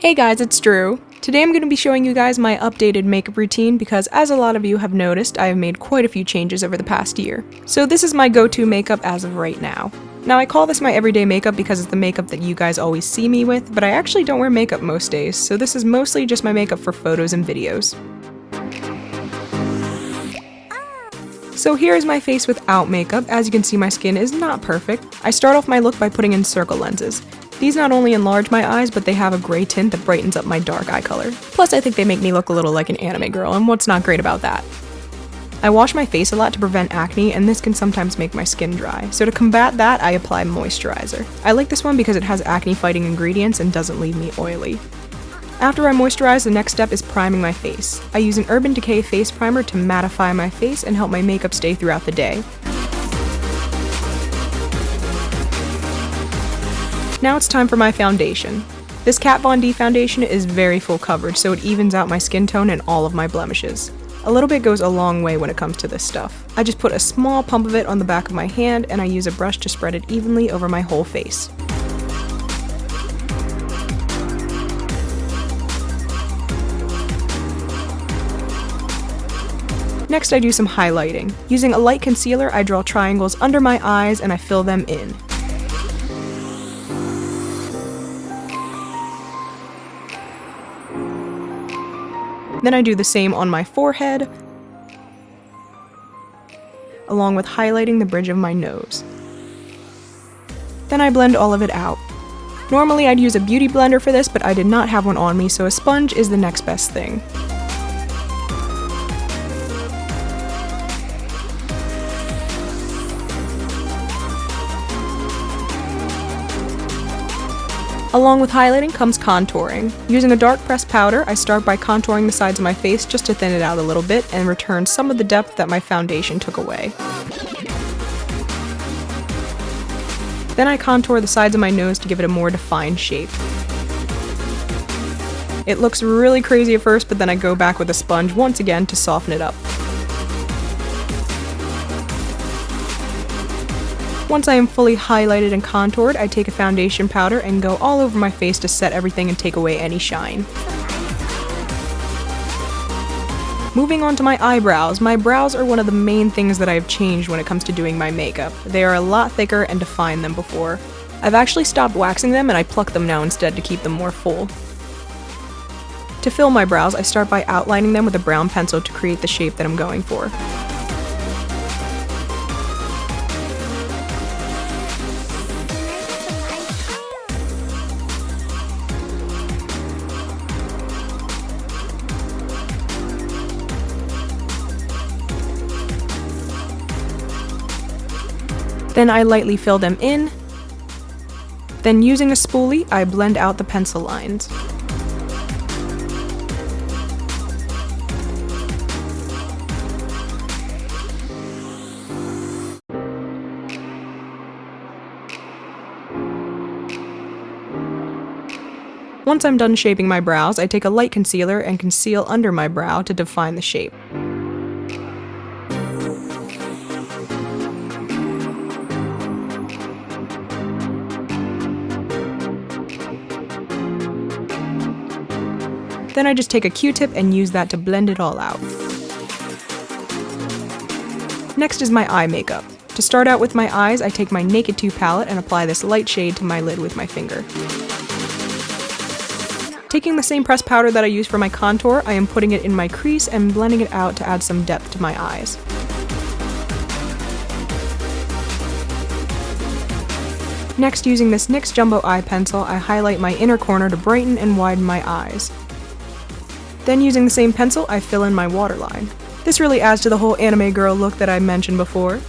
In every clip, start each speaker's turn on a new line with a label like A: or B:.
A: Hey guys, it's Drew. Today I'm going to be showing you guys my updated makeup routine because as a lot of you have noticed, I have made quite a few changes over the past year. So this is my go-to makeup as of right now. Now I call this my everyday makeup because it's the makeup that you guys always see me with, but I actually don't wear makeup most days, so this is mostly just my makeup for photos and videos. So here is my face without makeup. As you can see, my skin is not perfect. I start off my look by putting in circle lenses. These not only enlarge my eyes, but they have a gray tint that brightens up my dark eye color. Plus, I think they make me look a little like an anime girl, and what's not great about that? I wash my face a lot to prevent acne, and this can sometimes make my skin dry. So to combat that, I apply moisturizer. I like this one because it has acne-fighting ingredients and doesn't leave me oily. After I moisturize, the next step is priming my face. I use an Urban Decay face primer to mattify my face and help my makeup stay throughout the day. Now it's time for my foundation. This Kat Von D foundation is very full coverage, so it evens out my skin tone and all of my blemishes. A little bit goes a long way when it comes to this stuff. I just put a small pump of it on the back of my hand and I use a brush to spread it evenly over my whole face. Next, I do some highlighting. Using a light concealer, I draw triangles under my eyes and I fill them in. Then I do the same on my forehead, along with highlighting the bridge of my nose. Then I blend all of it out. Normally I'd use a beauty blender for this, but I did not have one on me, so a sponge is the next best thing. Along with highlighting comes contouring. Using a dark pressed powder, I start by contouring the sides of my face just to thin it out a little bit and return some of the depth that my foundation took away. Then I contour the sides of my nose to give it a more defined shape. It looks really crazy at first, but then I go back with a sponge once again to soften it up. Once I am fully highlighted and contoured, I take a foundation powder and go all over my face to set everything and take away any shine. Moving on to my eyebrows. My brows are one of the main things that I have changed when it comes to doing my makeup. They are a lot thicker and defined than before. I've actually stopped waxing them and I pluck them now instead to keep them more full. To fill my brows, I start by outlining them with a brown pencil to create the shape that I'm going for. Then I lightly fill them in. Then using a spoolie, I blend out the pencil lines. Once I'm done shaping my brows, I take a light concealer and conceal under my brow to define the shape. Then I just take a Q-tip and use that to blend it all out. Next is my eye makeup. To start out with my eyes, I take my Naked 2 palette and apply this light shade to my lid with my finger. Taking the same pressed powder that I used for my contour, I am putting it in my crease and blending it out to add some depth to my eyes. Next, using this NYX Jumbo Eye Pencil, I highlight my inner corner to brighten and widen my eyes. Then using the same pencil, I fill in my waterline. This really adds to the whole anime girl look that I mentioned before.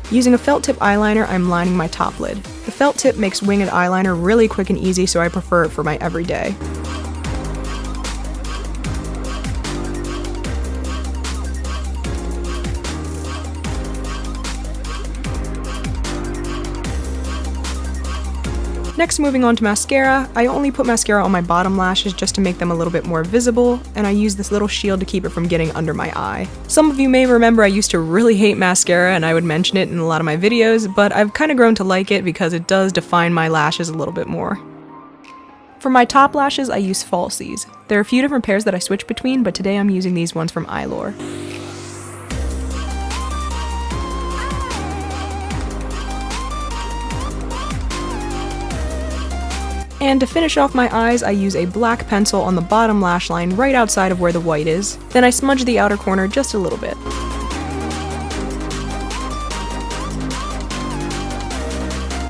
A: Using a felt tip eyeliner, I'm lining my top lid. The felt tip makes winged eyeliner really quick and easy, so I prefer it for my everyday. Next, moving on to mascara, I only put mascara on my bottom lashes just to make them a little bit more visible, and I use this little shield to keep it from getting under my eye. Some of you may remember I used to really hate mascara and I would mention it in a lot of my videos, but I've kind of grown to like it because it does define my lashes a little bit more. For my top lashes, I use falsies. There are a few different pairs that I switch between, but today I'm using these ones from Eyebrow. And to finish off my eyes, I use a black pencil on the bottom lash line right outside of where the white is. Then I smudge the outer corner just a little bit.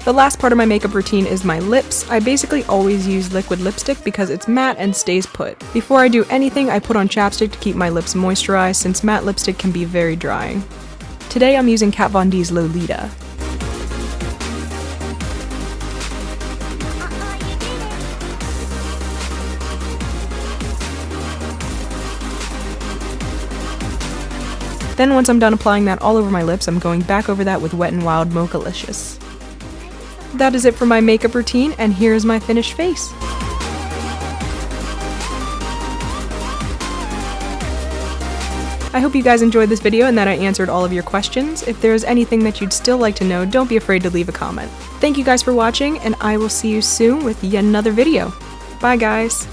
A: The last part of my makeup routine is my lips. I basically always use liquid lipstick because it's matte and stays put. Before I do anything, I put on chapstick to keep my lips moisturized since matte lipstick can be very drying. Today I'm using Kat Von D's Lolita. Then once I'm done applying that all over my lips, I'm going back over that with Wet n Wild Mochalicious. That is it for my makeup routine, and here's my finished face. I hope you guys enjoyed this video and that I answered all of your questions. If there is anything that you'd still like to know, don't be afraid to leave a comment. Thank you guys for watching, and I will see you soon with yet another video. Bye guys!